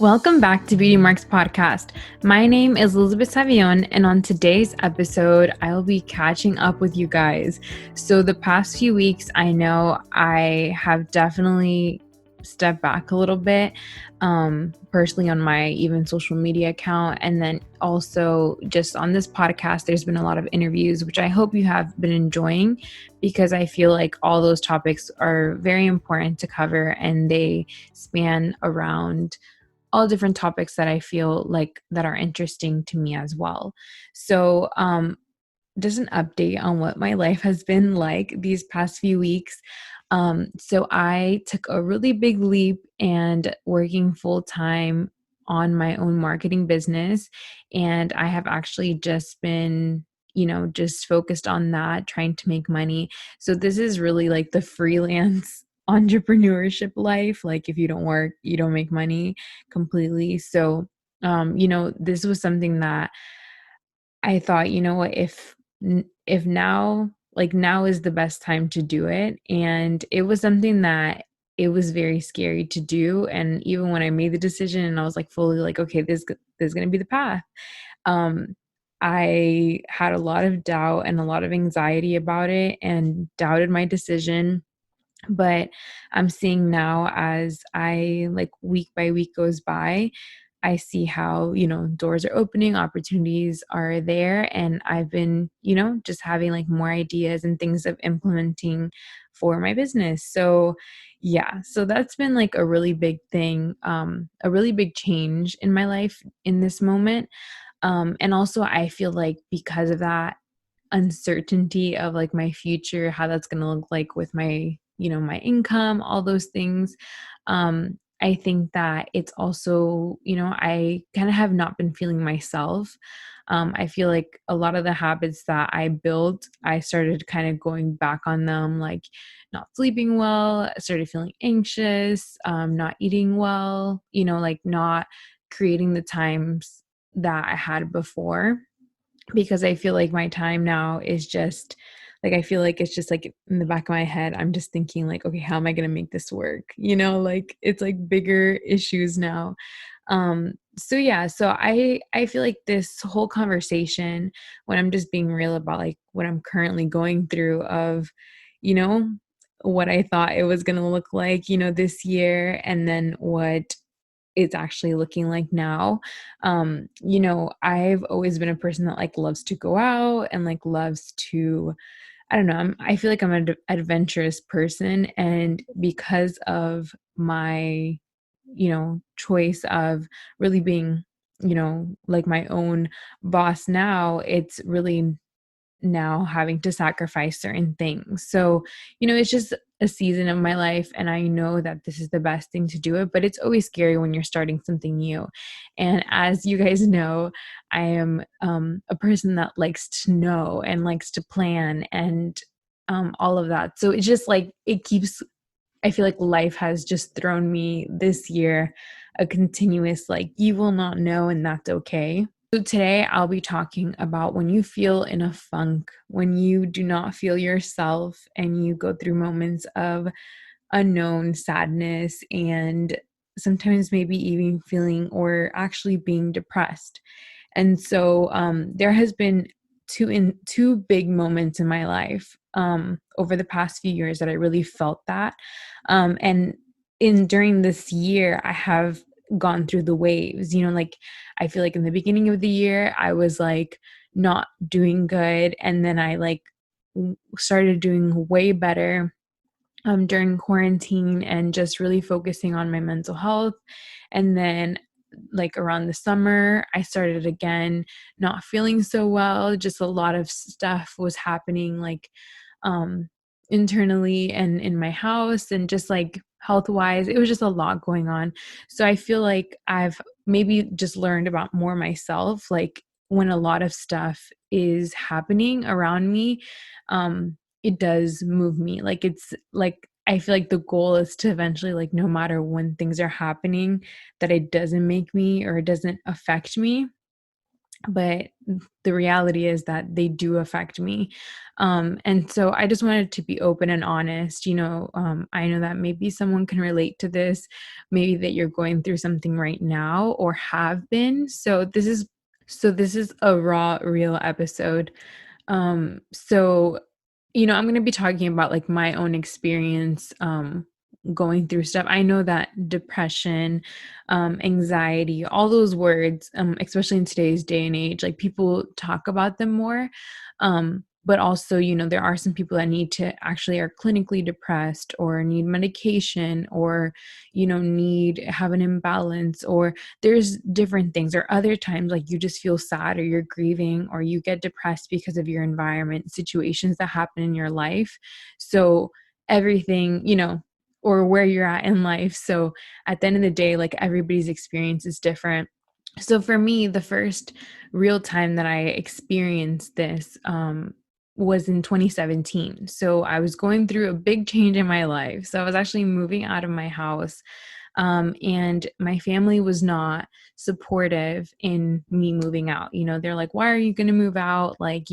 Welcome back to Beauty Marks Podcast. My name is Elizabeth Savion, and on today's episode, I will be catching up with you guys. So, the past few weeks, I know I have definitely stepped back a little bit, personally on my even social media account, and then also just on this podcast. There's been a lot of interviews, which I hope you have been enjoying because I feel like all those topics are very important to cover and they span around all different topics that I feel like that are interesting to me as well. So, just an update on what my life has been like these past few weeks. So I took a really big leap and working full time on my own marketing business. And I have actually just been, just focused on that, trying to make money. So this is really like the freelance entrepreneurship life. Like if you don't work, you don't make money completely. So, this was something that I thought, you know what, if now, like now is the best time to do it. And it was something that it was very scary to do. And even when I made the decision and I was like fully like, okay, this is going to be the path. Um, I had a lot of doubt and a lot of anxiety about it and doubted my decision. But I'm seeing now as I like week by week goes by, I see how, doors are opening, opportunities are there. And I've been, just having like more ideas and things of implementing for my business. So, yeah, so that's been like a really big thing, a really big change in my life in this moment. And also, I feel like because of that, uncertainty of like my future, how that's going to look like with my, my income, all those things. I think that it's also, I kind of have not been feeling myself. I feel like a lot of the habits that I built, I started kind of going back on them, like not sleeping well, I started feeling anxious, not eating well, like not creating the times that I had before, because I feel like my time now is just like, I feel like it's just like in the back of my head, I'm just thinking like, okay, how am I going to make this work? Like it's like bigger issues now. So yeah, so I feel like this whole conversation, when I'm just being real about like what I'm currently going through of, you know, what I thought it was going to look like, this year, and then what it's actually looking like now. I've always been a person that like loves to go out and like loves to, I don't know, I feel like I'm an adventurous person. And because of my, choice of really being, like my own boss now, it's really now having to sacrifice certain things. So, it's just a season of my life, and I know that this is the best thing to do it, but it's always scary when you're starting something new. And as you guys know, I am a person that likes to know and likes to plan and all of that. So it's just like I feel like life has just thrown me this year a continuous, like, you will not know, and that's okay. So today I'll be talking about when you feel in a funk, when you do not feel yourself and you go through moments of unknown sadness and sometimes maybe even feeling or actually being depressed. And so there has been two big moments in my life over the past few years that I really felt that. And in during this year, I have gone through the waves. Like I feel like in the beginning of the year, I was like not doing good, and then I like started doing way better during quarantine and just really focusing on my mental health. And then like around the summer, I started again not feeling so well. Just a lot of stuff was happening like um internally and in my house, and just like health wise, it was just a lot going on. So I feel like I've maybe just learned about more myself, like when a lot of stuff is happening around me, it does move me. Like it's like I feel like the goal is to eventually, like, no matter when things are happening, that it doesn't make me or it doesn't affect me. but the reality is that they do affect me. And so I just wanted to be open and honest. I know that maybe someone can relate to this, maybe that you're going through something right now or have been. So this is a raw, real episode. So I'm going to be talking about like my own experience going through stuff. I know that depression, anxiety, all those words, especially in today's day and age, like people talk about them more. But also, there are some people that need to actually are clinically depressed or need medication or, need have an imbalance, or there's different things, or other times like you just feel sad or you're grieving or you get depressed because of your environment, situations that happen in your life. So everything, or where you're at in life. So at the end of the day, like everybody's experience is different. So for me, the first real time that I experienced this was in 2017. So I was going through a big change in my life. So I was actually moving out of my house, and my family was not supportive in me moving out. They're like, why are you going to move out? Like,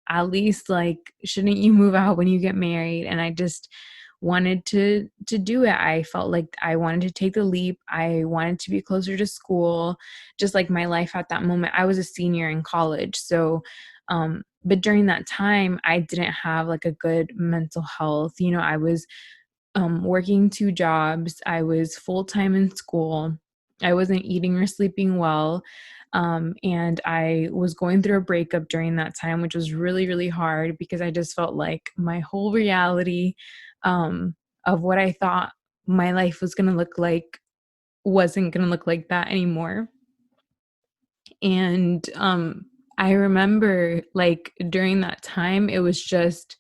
at least like, shouldn't you move out when you get married? And I just wanted to do it. I felt like I wanted to take the leap. I wanted to be closer to school, just like my life at that moment. I was a senior in college. So, but during that time, I didn't have like a good mental health. I was working two jobs. I was full time in school. I wasn't eating or sleeping well. And I was going through a breakup during that time, which was really, really hard because I just felt like my whole reality of what I thought my life was going to look like wasn't going to look like that anymore. And I remember like during that time, it was just,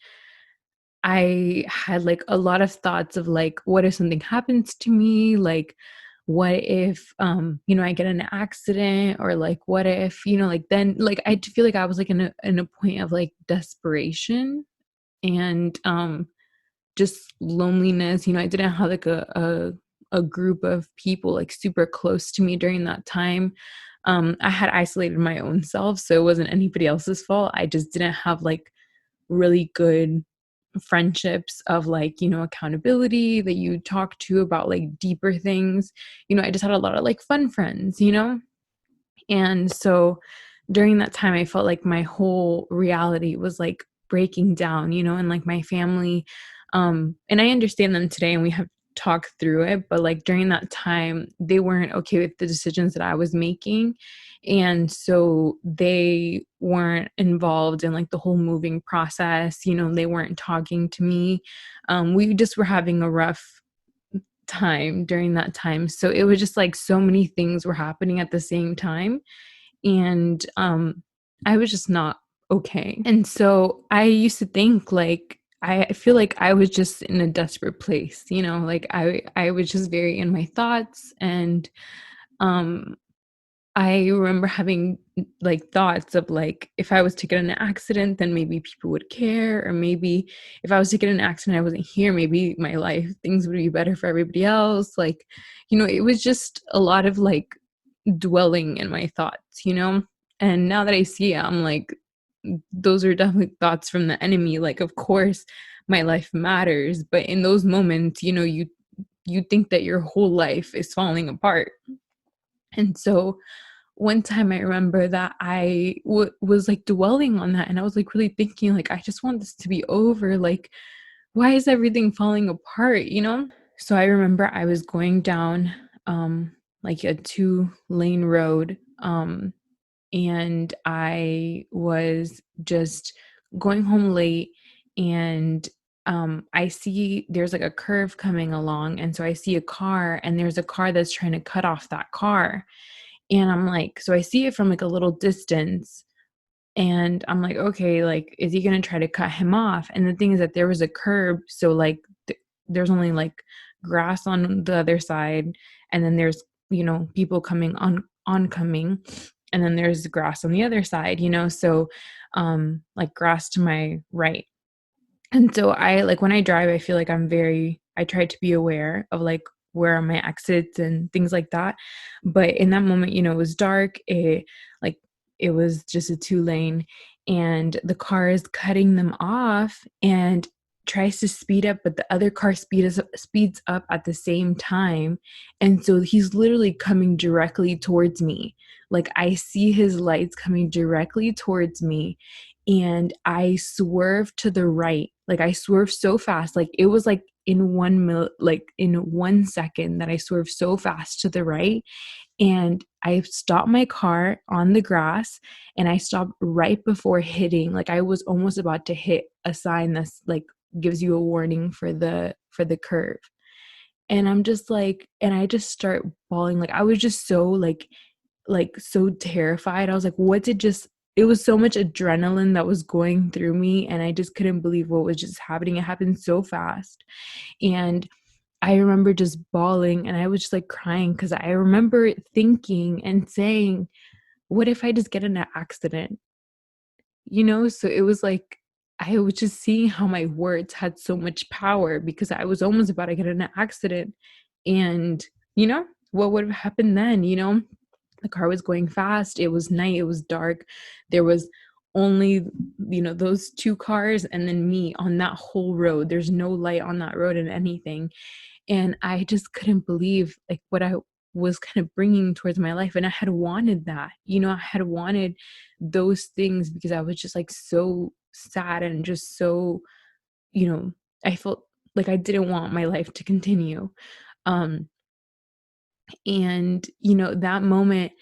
I had like a lot of thoughts of like, what if something happens to me? Like, what if, I get in an accident, or like, what if, like then like I feel like I was like in a point of like desperation and just loneliness. I didn't have like a group of people like super close to me during that time. I had isolated my own self, so it wasn't anybody else's fault. I just didn't have like really good friendships of like, accountability that you talk to about like deeper things. I just had a lot of like fun friends. And so during that time, I felt like my whole reality was like breaking down, and like my family, and I understand them today and we have talked through it, but like during that time, they weren't okay with the decisions that I was making. And so they weren't involved in like the whole moving process. They weren't talking to me. We just were having a rough time during that time. So it was just like so many things were happening at the same time. And I was just not okay. And so I used to think like, I feel like I was just in a desperate place, like I was just very in my thoughts. And um I remember having like thoughts of like, if I was to get in an accident, then maybe people would care. Or maybe if I was to get in an accident, I wasn't here, maybe my life, things would be better for everybody else. Like, it was just a lot of like dwelling in my thoughts. And now that I see it, I'm like, those are definitely thoughts from the enemy. Like, of course, my life matters. But in those moments, you think that your whole life is falling apart. And so one time I remember that I was like dwelling on that, and I was like really thinking like, I just want this to be over. Like, why is everything falling apart? So I remember I was going down like a 2-lane road, and I was just going home late, and I see there's like a curve coming along, and so I see a car, and there's a car that's trying to cut off that car. And I'm like, so I see it from like a little distance, and I'm like, okay, like, is he gonna try to cut him off? And the thing is that there was a curb, so like there's only like grass on the other side, and then there's people coming on oncoming, and then there's grass on the other side. So like grass to my right. And so I like when I drive, I feel like I try to be aware of like where are my exits and things like that. But in that moment, it was dark. Like it was just a 2-lane, and the car is cutting them off and tries to speed up, but the other car speeds up at the same time, and so he's literally coming directly towards me. Like, I see his lights coming directly towards me, and I swerved to the right. Like, I swerved so fast, like, it was, like, in 1 second that I swerved so fast to the right, and I stopped my car on the grass, and I stopped right before hitting, like, I was almost about to hit a sign that's, like, gives you a warning for the curve. And I'm just like, and I just start bawling, like, I was just so, so terrified. I was like, what did just it was so much adrenaline that was going through me, and I just couldn't believe what was just happening. It happened so fast. And I remember just bawling, and I was just, like, crying because I remember thinking and saying, "What if I just get in an accident?" You know? So it was like, I was just seeing how my words had so much power because I was almost about to get in an accident, and, what would have happened then, you know? The car was going fast, it was night, it was dark, there was only, those 2 cars and then me on that whole road. There's no light on that road and anything, and I just couldn't believe, like, what I was kind of bringing towards my life, and I had wanted that, I had wanted those things because I was just, like, so sad and just so, you know, I felt like I didn't want my life to continue, um, and, that moment,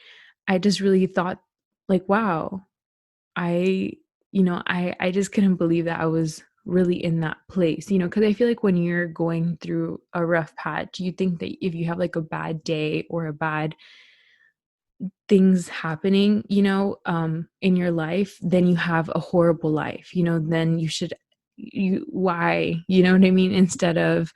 I just really thought, like, wow, I I just couldn't believe that I was really in that place, because I feel like when you're going through a rough patch, you think that if you have, like, a bad day or a bad things happening, in your life, then you have a horrible life, then why, you know what I mean? Instead of,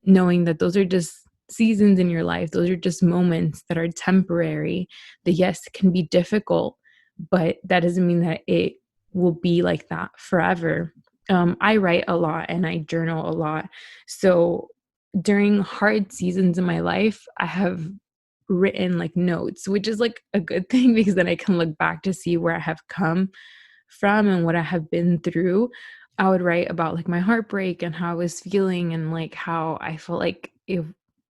knowing that those are just seasons in your life, those are just moments that are temporary, that yes, it can be difficult, but that doesn't mean that it will be like that forever. I write a lot and I journal a lot. So during hard seasons in my life, I have written, like, notes, which is, like, a good thing because then I can look back to see where I have come from and what I have been through. I would write about, like, my heartbreak and how I was feeling and, like, how I felt like if,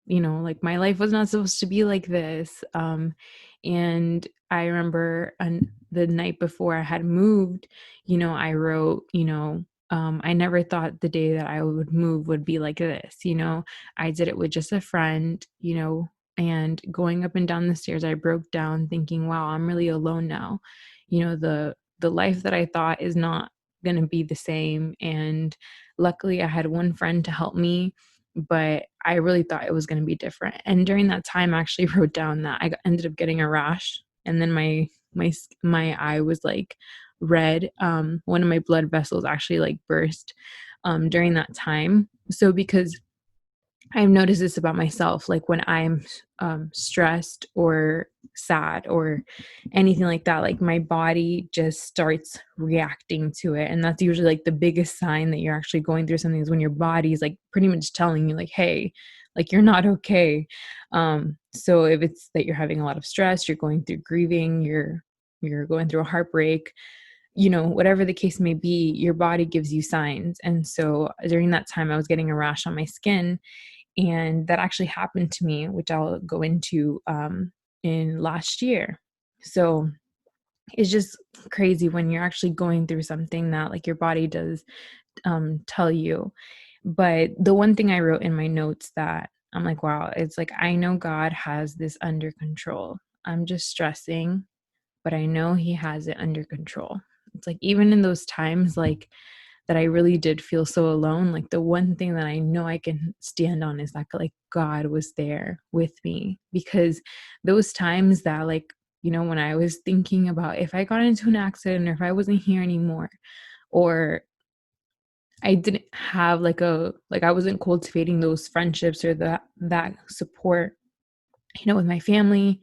like, my life was not supposed to be like this. And I remember on the night before I had moved, I wrote, I never thought the day that I would move would be like this. I did it with just a friend, and going up and down the stairs, I broke down thinking, wow, I'm really alone now. The life that I thought is not going to be the same. And luckily, I had one friend to help me, but I really thought it was going to be different. And during that time, I actually wrote down that ended up getting a rash, and then my eye was, like, red. One of my blood vessels actually, like, burst during that time. So because I've noticed this about myself, like, when I'm, stressed or sad or anything like that, like, my body just starts reacting to it, and that's usually, like, the biggest sign that you're actually going through something is when your body's, like, pretty much telling you, like, "Hey, like, you're not okay." So if it's that you're having a lot of stress, you're going through grieving, you're going through a heartbreak, whatever the case may be, your body gives you signs, and so during that time, I was getting a rash on my skin, and that actually happened to me, which I'll go into in last year. So it's just crazy when you're actually going through something that, like, your body does tell you. But the one thing I wrote in my notes that I'm like, wow, it's like, I know God has this under control. I'm just stressing, but I know He has it under control. It's like, even in those times, like, that I really did feel so alone, like, the one thing that I know I can stand on is that, like, God was there with me, because those times that, like, when I was thinking about if I got into an accident or if I wasn't here anymore, or I didn't have, I wasn't cultivating those friendships or that support, with my family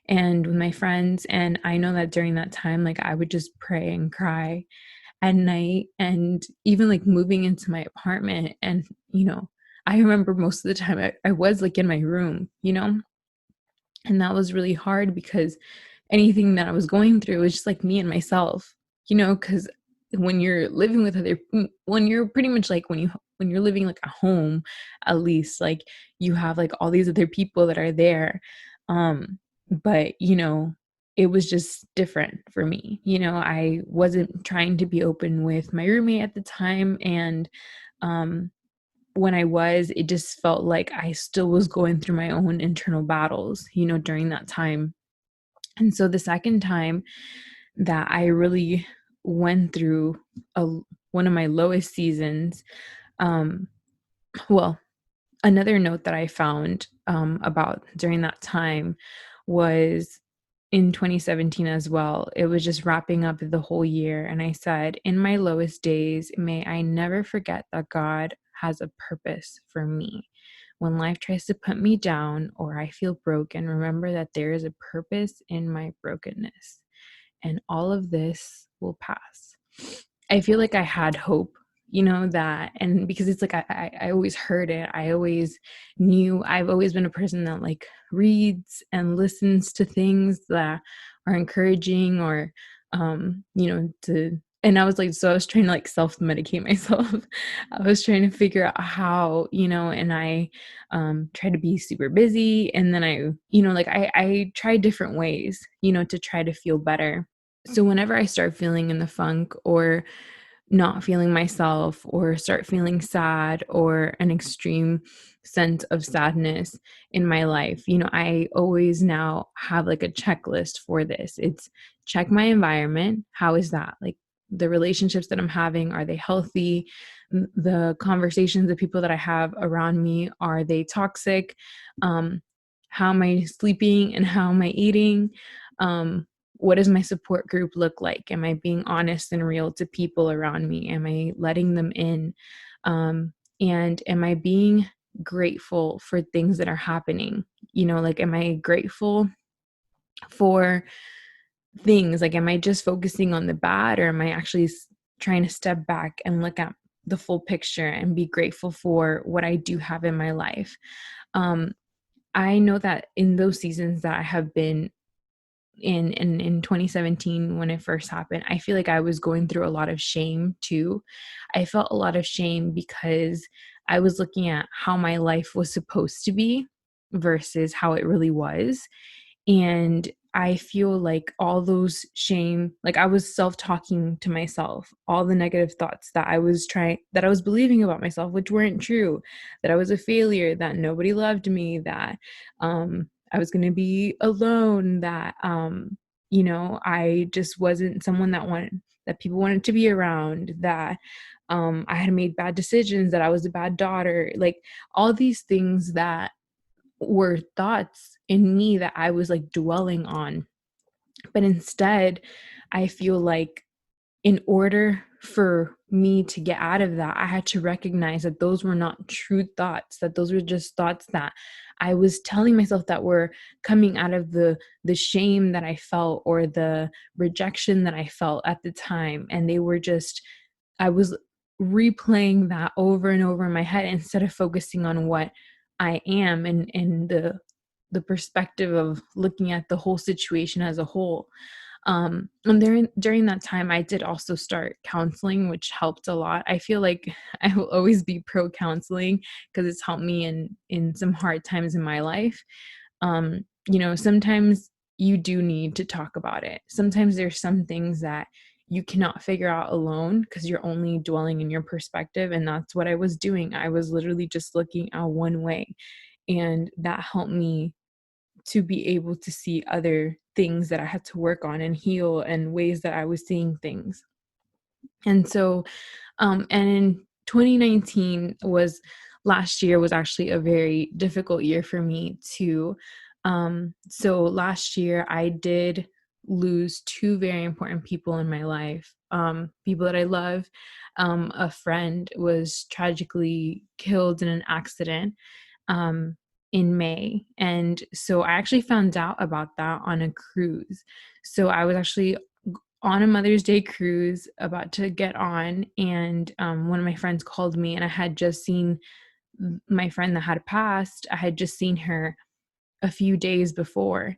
and with my friends, and I know that during that time, like, I would just pray and cry at night, and even, like, moving into my apartment, and I remember most of the time I was, like, in my room, and that was really hard because anything that I was going through. It was just like me and myself, because when you're living with when you're pretty much like when you're living like at home, at least like you have like all these other people that are there. But it was just different for me. I wasn't trying to be open with my roommate at the time. And um, when I was, it just felt like I still was going through my own internal battles, during that time. And so the second time that I really went through a, one of my lowest seasons, um, well, another note that I found about during that time was in 2017 as well. It was just wrapping up the whole year. And I said, in my lowest days, may I never forget that God has a purpose for me. When life tries to put me down or I feel broken, remember that there is a purpose in my brokenness, and all of this will pass. I feel like I had hope, that, and because it's like I always heard it. I always knew. I've always been a person that like reads and listens to things that are encouraging or to and I was like, so I was trying to like self-medicate myself. I was trying to figure out how, and I tried to be super busy, and then I tried different ways, to try to feel better. So whenever I start feeling in the funk or not feeling myself or start feeling sad or an extreme sense of sadness in my life, I always now have like a checklist for this. It's check my environment. How is that? Like the relationships that I'm having, are they healthy? The conversations, the people that I have around me, are they toxic? How am I sleeping and how am I eating? What does my support group look like? Am I being honest and real to people around me? Am I letting them in? And am I being grateful for things that are happening? Like, am I grateful for things? Like, am I just focusing on the bad, or am I actually trying to step back and look at the full picture and be grateful for what I do have in my life? I know that in those seasons that I have been in 2017 when it first happened, I feel like I was going through a lot of shame too. I felt a lot of shame because I was looking at how my life was supposed to be versus how it really was. And I feel like all those shame, like I was self-talking to myself, all the negative thoughts that I was believing about myself, which weren't true, that I was a failure, that nobody loved me, that I was going to be alone, that I just wasn't someone that people wanted to be around, that I had made bad decisions, that I was a bad daughter, like all these things that were thoughts in me that I was like dwelling on. But instead, I feel like in order for me to get out of that, I had to recognize that those were not true thoughts, that those were just thoughts that I was telling myself that were coming out of the shame that I felt or the rejection that I felt at the time. And they were just, I was replaying that over and over in my head instead of focusing on what I am and the perspective of looking at the whole situation as a whole. And during that time, I did also start counseling, which helped a lot. I feel like I will always be pro counseling because it's helped me in some hard times in my life. Sometimes you do need to talk about it. Sometimes there's some things that you cannot figure out alone because you're only dwelling in your perspective. And that's what I was doing. I was literally just looking at one way. And that helped me to be able to see other things that I had to work on and heal and ways that I was seeing things. And so, and in 2019 was last year was actually a very difficult year for me too. So last year I did lose two very important people in my life, people that I love. A friend was tragically killed in an accident in May. And so I actually found out about that on a cruise. So I was actually on a Mother's Day cruise about to get on, and one of my friends called me, and I had just seen my friend that had passed. I had just seen her a few days before,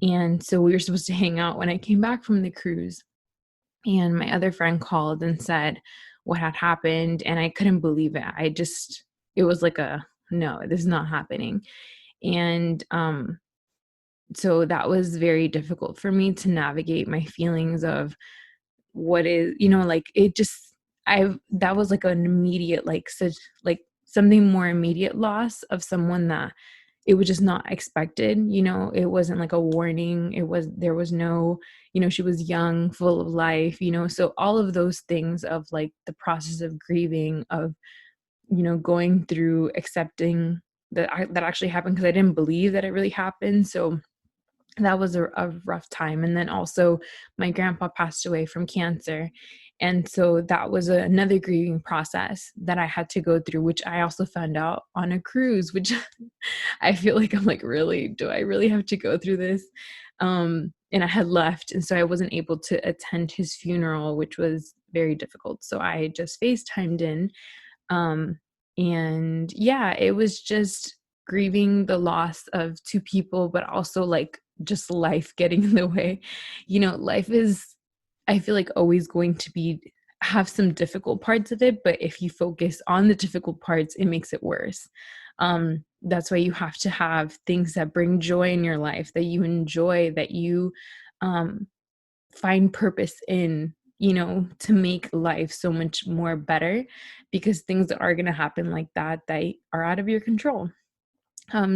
And so we were supposed to hang out when I came back from the cruise. And my other friend called and said what had happened. And I couldn't believe it. It was like no, this is not happening. And so that was very difficult for me to navigate my feelings of what is, like it just, that was like an immediate, like such, like something more immediate loss of someone that it was just not expected. It wasn't like a warning. There was no, she was young, full of life, so all of those things of like the process of grieving, of, going through accepting that actually happened, because I didn't believe that it really happened. So that was a rough time. And then also my grandpa passed away from cancer. And so that was another grieving process that I had to go through, which I also found out on a cruise, which I feel like I'm like, really, do I really have to go through this? And I had left. And so I wasn't able to attend his funeral, which was very difficult. So I just FaceTimed in. Um, and yeah, it was just grieving the loss of two people, but also like just life getting in the way. Life is, I feel like, always going to have some difficult parts of it, but if you focus on the difficult parts, it makes it worse. That's why you have to have things that bring joy in your life, that you enjoy, that you um, find purpose in, to make life so much more better, because things are going to happen like that are out of your control.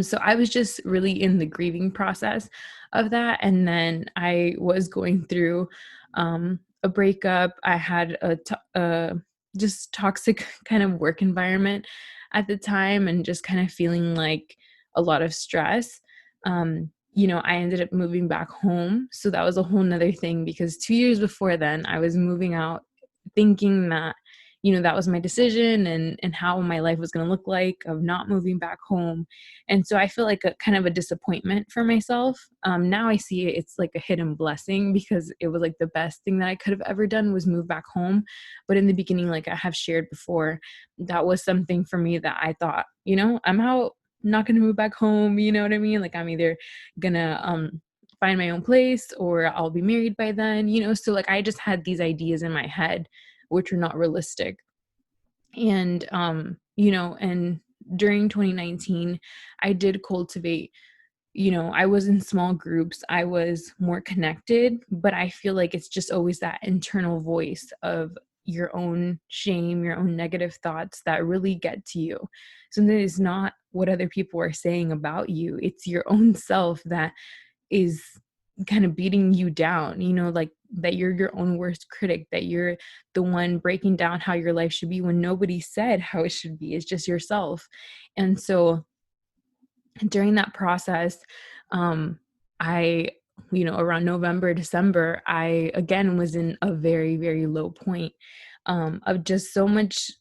So I was just really in the grieving process of that. And then I was going through a breakup. I had a just toxic kind of work environment at the time, and just kind of feeling like a lot of stress. I ended up moving back home. So that was a whole nother thing, because 2 years before then, I was moving out thinking that, that was my decision, and how my life was going to look like, of not moving back home. And so I feel like a kind of a disappointment for myself. Now I see it's like a hidden blessing, because it was like the best thing that I could have ever done was move back home. But in the beginning, like I have shared before, that was something for me that I thought, I'm out, not going to move back home. You know what I mean? Like I'm either gonna find my own place, or I'll be married by then, so like I just had these ideas in my head which are not realistic. And and during 2019, I did cultivate, I was in small groups, I was more connected, but I feel like it's just always that internal voice of your own shame, your own negative thoughts that really get to you. So that is not what other people are saying about you. It's your own self that is kind of beating you down, like that you're your own worst critic, that you're the one breaking down how your life should be when nobody said how it should be. It's just yourself. And so during that process, I, around November, December, I again was in a very, very low point of just so much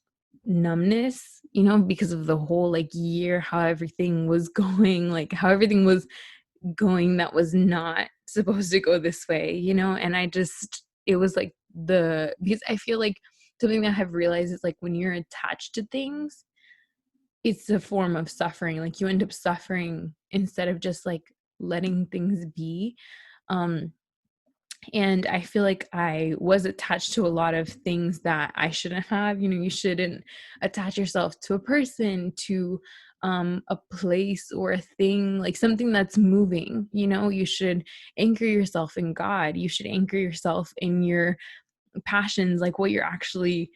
numbness, because of the whole like year, how everything was going, like how everything was going that was not supposed to go this way, and it was like because I feel like something that I have realized is like when you're attached to things, it's a form of suffering. Like you end up suffering instead of just like letting things be. Um, and I feel like I was attached to a lot of things that I shouldn't have. You shouldn't attach yourself to a person, to a place or a thing, like something that's moving. You should anchor yourself in God. You should anchor yourself in your passions, like what you're actually,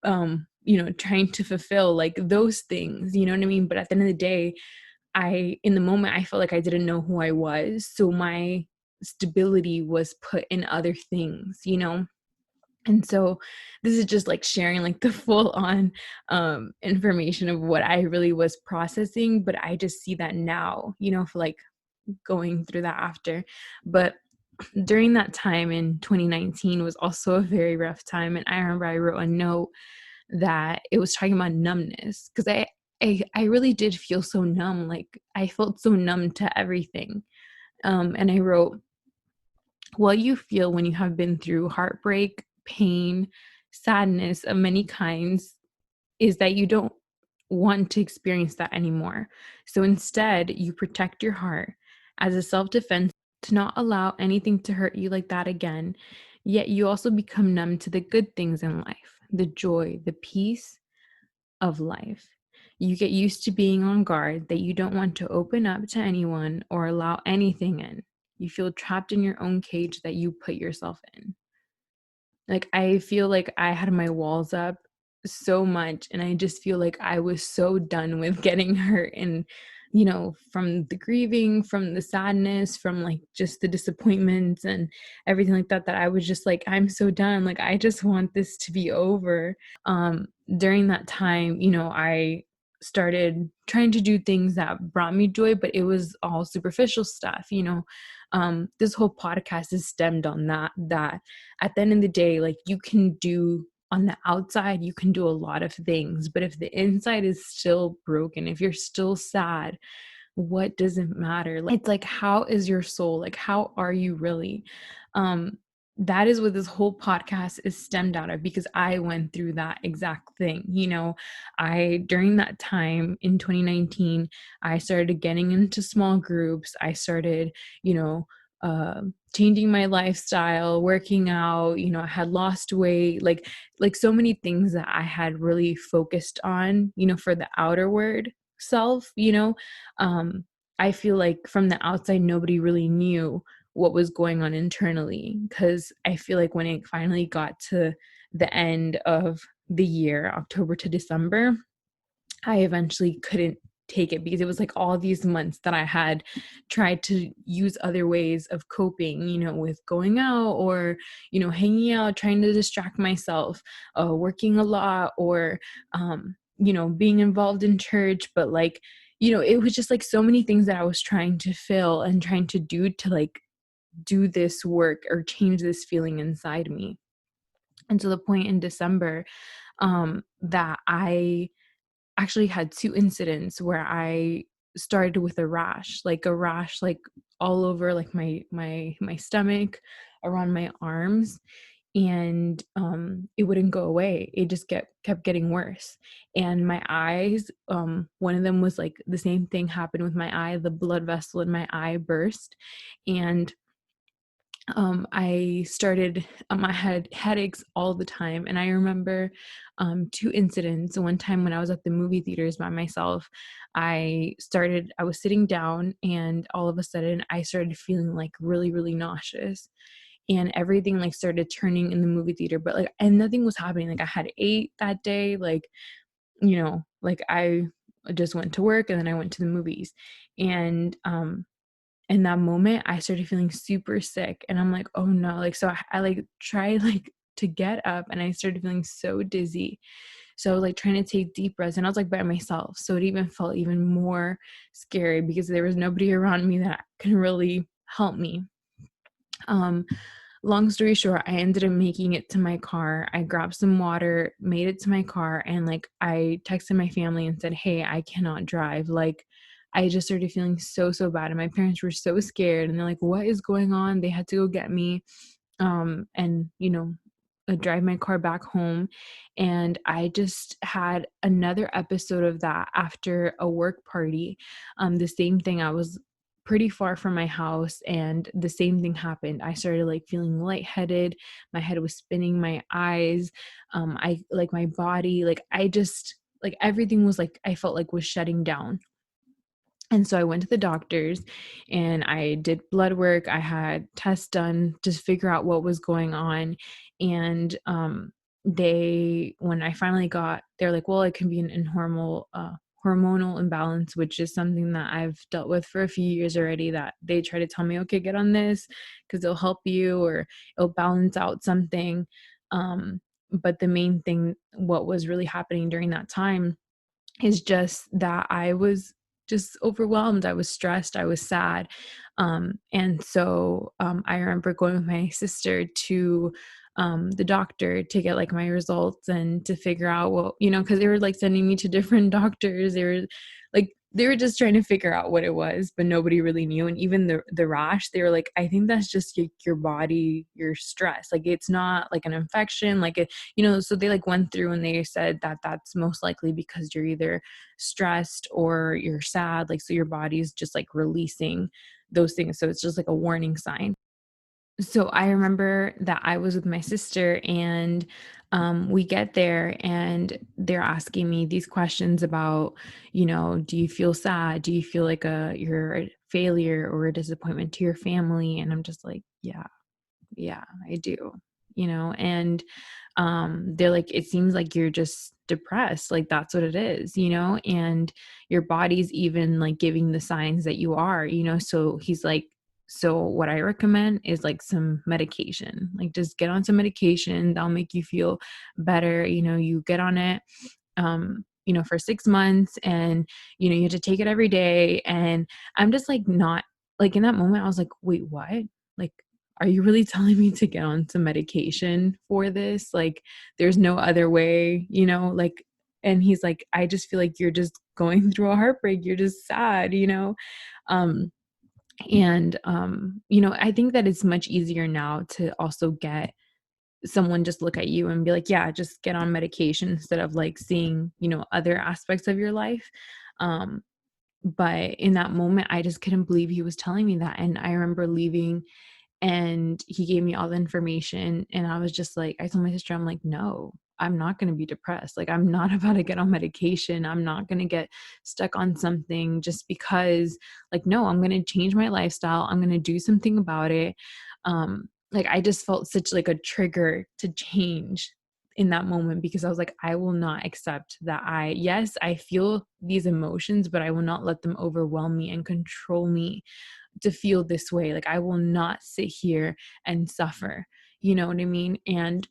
trying to fulfill, like those things, you know what I mean? But at the end of the day, in the moment, I felt like I didn't know who I was. So my stability was put in other things, And so this is just like sharing like the full on information of what I really was processing. But I just see that now, for like going through that after. But during that time in 2019 was also a very rough time. And I remember I wrote a note that it was talking about numbness, because I really did feel so numb. Like I felt so numb to everything. And I wrote, what you feel when you have been through heartbreak, pain, sadness of many kinds is that you don't want to experience that anymore. So instead, you protect your heart as a self defense to not allow anything to hurt you like that again. Yet you also become numb to the good things in life, the joy, the peace of life. You get used to being on guard, that you don't want to open up to anyone or allow anything in. You feel trapped in your own cage that you put yourself in. Like, I feel like I had my walls up so much, and I just feel like I was so done with getting hurt and, from the grieving, from the sadness, from, like, just the disappointments and everything like that, that I was just like, "I'm so done, like, I just want this to be over." During that time, I started trying to do things that brought me joy, but it was all superficial stuff. This whole podcast is stemmed on that at the end of the day, like, you can do on the outside, you can do a lot of things, but if the inside is still broken, if you're still sad, what does it matter? Like, it's like, how is your soul? Like, how are you really? Um, that is what this whole podcast is stemmed out of, because I went through that exact thing. During that time in 2019, I started getting into small groups. I started, changing my lifestyle, working out, I had lost weight, like so many things that I had really focused on, for the outer word self. um, I feel like from the outside, nobody really knew what was going on internally, because I feel like when it finally got to the end of the year, October to December, I eventually couldn't take it, because it was like all these months that I had tried to use other ways of coping, with going out or, hanging out, trying to distract myself, working a lot, or, being involved in church. But like, it was just like so many things that I was trying to fill and trying to do to like do this work or change this feeling inside me. And to the point in December, that I actually had 2 incidents where I started with a rash, like, all over, like, my stomach, around my arms, and, it wouldn't go away. It just kept getting worse, and my eyes, one of them was, like, the same thing happened with my eye, the blood vessel in my eye burst, and I had headaches all the time. And I remember 2 incidents. One time when I was at the movie theaters by myself, I was sitting down, and all of a sudden I started feeling like really, really nauseous. And everything like started turning in the movie theater, but like, and nothing was happening. Like, I had ate that day, like I just went to work and then I went to the movies. And in that moment, I started feeling super sick, and I'm like, "Oh, no." Like, so I like, tried, like, to get up, and I started feeling so dizzy. So, like, trying to take deep breaths, and I was, like, by myself, so it even felt even more scary because there was nobody around me that can really help me. Um, Long story short, I ended up making it to my car. I grabbed some water, made it to my car, and like, I texted my family and said, "Hey, I cannot drive." Like, I just started feeling so, so bad. And my parents were so scared, and they're like, "What is going on?" They had to go get me, and drive my car back home. And I just had another episode of that after a work party. The same thing, I was pretty far from my house, and the same thing happened. I started like feeling lightheaded, my head was spinning, my eyes, I like, my body, like, I just, like, everything was like, I felt like was shutting down. And so I went to the doctors and I did blood work. I had tests done to figure out what was going on. And when I finally they're like, well, it can be an hormonal imbalance, which is something that I've dealt with for a few years already. That they try to tell me, okay, get on this because it'll help you or it'll balance out something. But the main thing, what was really happening during that time, is just that I was just overwhelmed. I was stressed. I was sad. And so I remember going with my sister to the doctor to get like my results and to figure out what, because they were like sending me to different doctors. They were just trying to figure out what it was, but nobody really knew. And even the rash, they were like, I think that's just your body, your stress. Like, it's not like an infection. Like, so they like went through and they said that that's most likely because you're either stressed or you're sad. Like, so your body's just like releasing those things. So it's just like a warning sign. So I remember that I was with my sister, and we get there and they're asking me these questions about, do you feel sad? Do you feel like you're a failure or a disappointment to your family? And I'm just like, yeah, I do, and they're like, it seems like you're just depressed. Like that's what it is, and your body's even like giving the signs that you are, so he's like, so what I recommend is like some medication, like just get on some medication that'll make you feel better. You get on it for 6 months, and you have to take it every day. And I'm just like, not like, in that moment I was like, wait, what? Like, are you really telling me to get on some medication for this? Like, there's no other way, like, and he's like, I just feel like you're just going through a heartbreak. You're just sad, um I think that it's much easier now to also get someone just look at you and be like, yeah, just get on medication, instead of like seeing, other aspects of your life. Um, but in that moment, I just couldn't believe he was telling me that. And I remember leaving, and he gave me all the information, and I was just like, I told my sister, I'm like, no, I'm not going to be depressed. Like, I'm not about to get on medication. I'm not going to get stuck on something just because, like, no, I'm going to change my lifestyle. I'm going to do something about it. Like, I just felt such like a trigger to change in that moment, because I was like, I will not accept that. Yes, I feel these emotions, but I will not let them overwhelm me and control me to feel this way. Like, I will not sit here and suffer. You know what I mean? And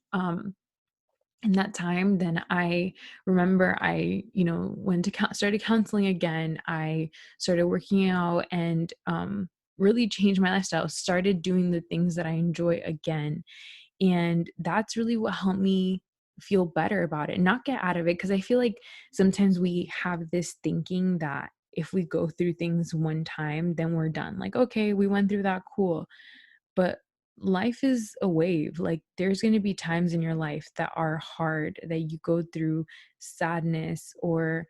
in that time, then I remember I, went to started counseling again. I started working out, and really changed my lifestyle, started doing the things that I enjoy again. And that's really what helped me feel better about it, not get out of it. Because I feel like sometimes we have this thinking that if we go through things one time, then we're done. Like, okay, we went through that, cool. But life is a wave. Like, there's going to be times in your life that are hard, that you go through sadness or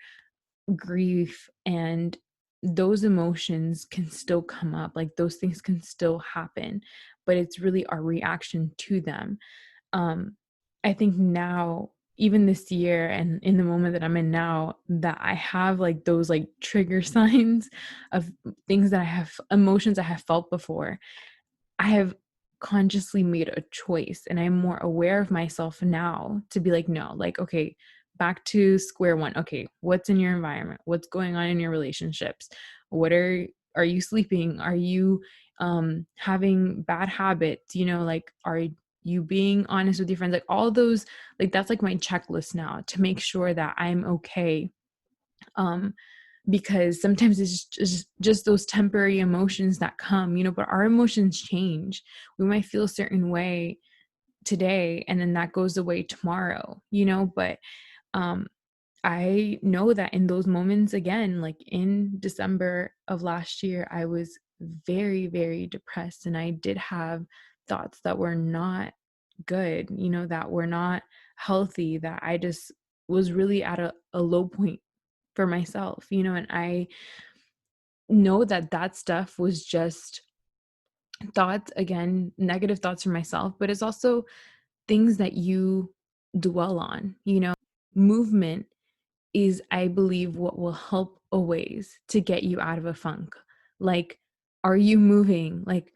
grief, and those emotions can still come up. Like, those things can still happen, but it's really our reaction to them. um I think now, even this year and in the moment that I'm in now, that I have like those like trigger signs of things that I have, emotions I have felt before, I have consciously made a choice, and I'm more aware of myself now to be like, no, like, okay, back to square one. Okay, what's in your environment? What's going on in your relationships? What are you sleeping? Are you having bad habits? Like, are you being honest with your friends? Like, all those, like, that's like my checklist now to make sure that I'm okay. Um because sometimes it's just those temporary emotions that come, but our emotions change. We might feel a certain way today, and then that goes away tomorrow, but um I know that in those moments, again, like in December of last year, I was very, very depressed, and I did have thoughts that were not good, that were not healthy, that I just was really at a low point for myself, and I know that that stuff was just thoughts, again, negative thoughts for myself, but it's also things that you dwell on. Movement is, I believe, what will help always to get you out of a funk. Like, are you moving? Like,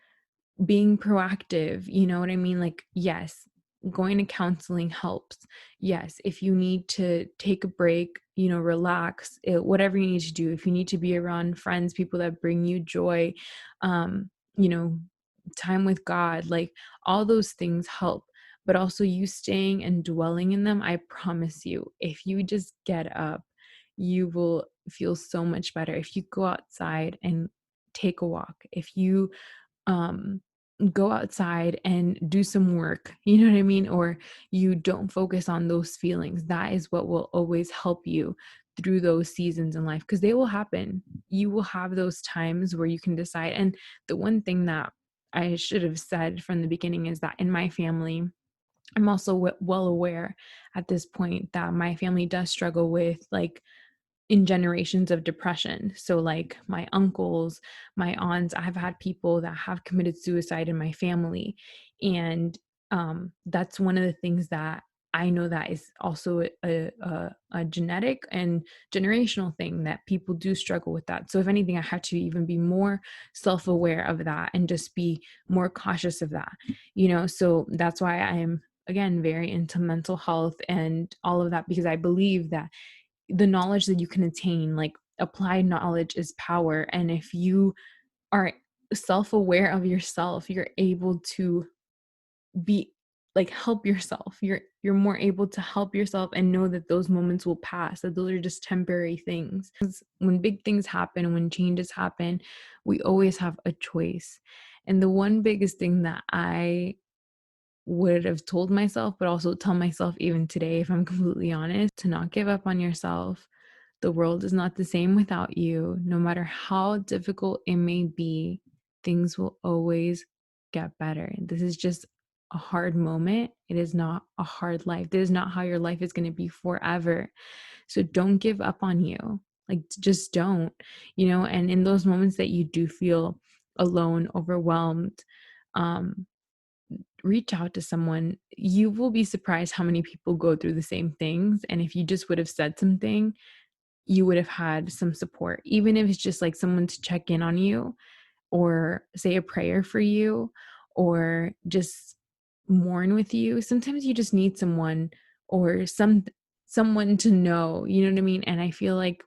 being proactive, you know what I mean? Like, yes, going to counseling helps. Yes, if you need to take a break, relax, whatever you need to do, if you need to be around friends, people that bring you joy, um, you know, time with God, like, all those things help. But also, you staying and dwelling in them, I promise you, if you just get up, you will feel so much better. If you go outside and take a walk, if you um go outside and do some work, you know what I mean, or you don't focus on those feelings, that is what will always help you through those seasons in life, because they will happen. You will have those times where you can decide. And the one thing that I should have said from the beginning is that in my family, I'm also well aware at this point that my family does struggle with like in generations of depression. So, like my uncles, my aunts, I've had people that have committed suicide in my family. And that's one of the things that I know that is also a genetic and generational thing that people do struggle with that. So, if anything, I had to even be more self aware of that and just be more cautious of that, So, that's why I'm, again, very into mental health and all of that, because I believe that the knowledge that you can attain, like applied knowledge is power. And if you are self-aware of yourself, you're able to be like help yourself. You're more able to help yourself and know that those moments will pass, that those are just temporary things. 'Cause when big things happen, when changes happen, we always have a choice. And the one biggest thing that I would have told myself, but also tell myself even today, if I'm completely honest, to not give up on yourself. The world is not the same without you. No matter how difficult it may be, things will always get better. This is just a hard moment. It is not a hard life. This is not how your life is going to be forever. So don't give up on you. Like, just don't, and in those moments that you do feel alone, overwhelmed, um, reach out to someone. You will be surprised how many people go through the same things. And if you just would have said something, you would have had some support, even if it's just like someone to check in on you or say a prayer for you or just mourn with you. Sometimes you just need someone or someone to know, you know what I mean? And I feel like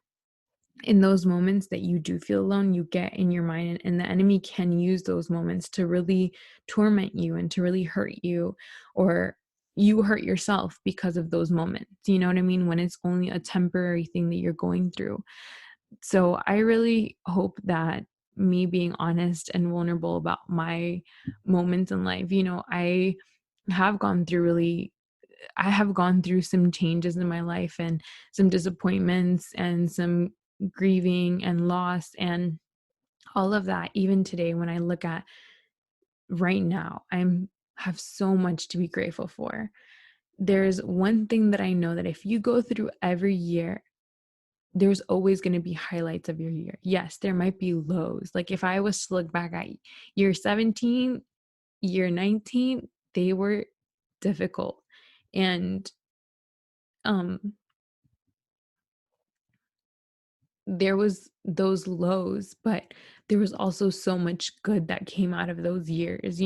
in those moments that you do feel alone, you get in your mind, and the enemy can use those moments to really torment you and to really hurt you, or you hurt yourself because of those moments. You know what I mean? When it's only a temporary thing that you're going through. So I really hope that me being honest and vulnerable about my moments in life, have gone through really I have gone through some changes in my life and some disappointments and some grieving and loss and all of that. Even today, when I look at right now, I'm have so much to be grateful for. There's one thing that I know, that if you go through every year, there's always going to be highlights of your year. Yes, there might be lows. Like if I was to look back at year 17, year 19, they were difficult. And um there was those lows, but there was also so much good that came out of those years.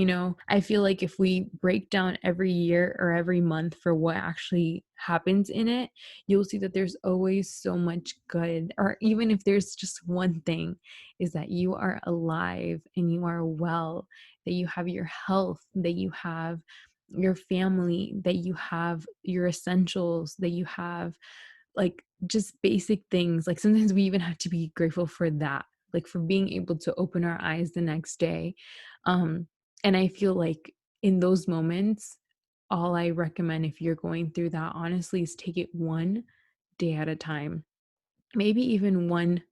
I feel like if we break down every year or every month for what actually happens in it, you'll see that there's always so much good. Or even if there's just one thing, is that you are alive and you are well, that you have your health, that you have your family, that you have your essentials, that you have like just basic things. Like sometimes we even have to be grateful for that, like for being able to open our eyes the next day. um and I feel like in those moments, all I recommend, if you're going through that, honestly, is take it one day at a time, maybe even 1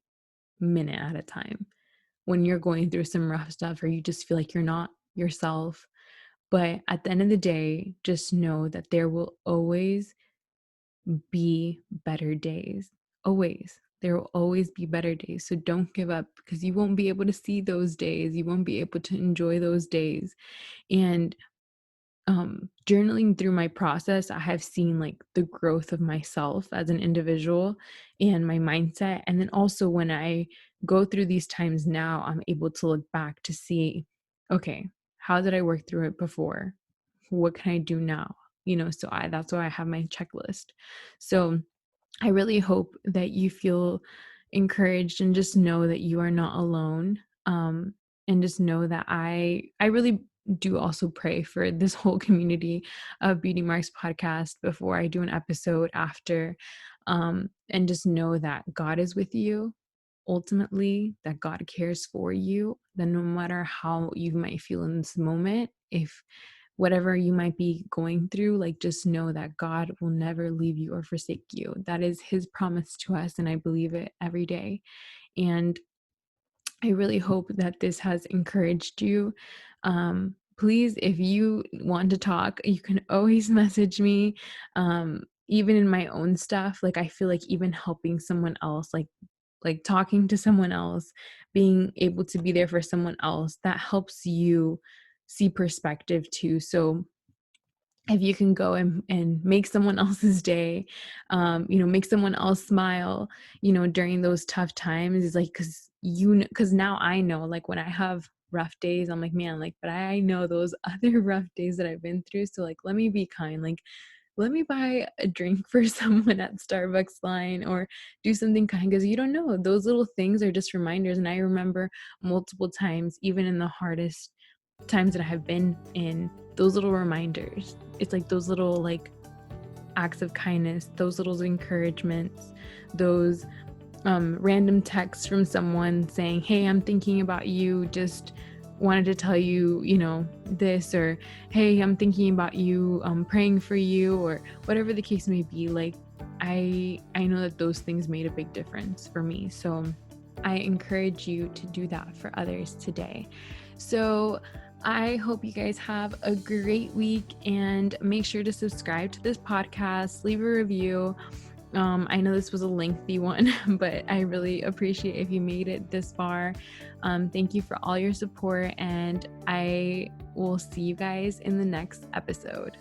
minute at a time, when you're going through some rough stuff or you just feel like you're not yourself. But at the end of the day, just know that there will always be better days. Always. There will always be better days. So don't give up, because you won't be able to see those days. You won't be able to enjoy those days. And journaling through my process, I have seen like the growth of myself as an individual and my mindset. And then also when I go through these times now, I'm able to look back to see, okay, how did I work through it before? What can I do now? So that's why I have my checklist. So I really hope that you feel encouraged and just know that you are not alone. And just know that I really do also pray for this whole community of Beauty Marks podcast before I do an episode after. And just know that God is with you. Ultimately, that God cares for you, that no matter how you might feel in this moment, if whatever you might be going through, like just know that God will never leave you or forsake you. That is his promise to us, and I believe it every day. And I really hope that this has encouraged you. Please, if you want to talk, you can always message me. even in my own stuff, like, I feel like even helping someone else, like talking to someone else, being able to be there for someone else, that helps you see perspective too. So if you can go and make someone else's day, make someone else smile, during those tough times, is like, because now I know, like, when I have rough days, I'm like, man, like, but I know those other rough days that I've been through. So, like, let me be kind. Like, let me buy a drink for someone at Starbucks line, or do something kind, because you don't know. Those little things are just reminders. And I remember multiple times, even in the hardest times that I have been in, those little reminders. It's like those little, like, acts of kindness, those little encouragements, those random texts from someone saying, hey, I'm thinking about you, just wanted to tell you, this, or hey, I'm thinking about you, praying for you, or whatever the case may be. Like, I know that those things made a big difference for me. So I encourage you to do that for others today. So I hope you guys have a great week, and make sure to subscribe to this podcast, leave a review. I know this was a lengthy one, but I really appreciate if you made it this far. Thank you for all your support, and I will see you guys in the next episode.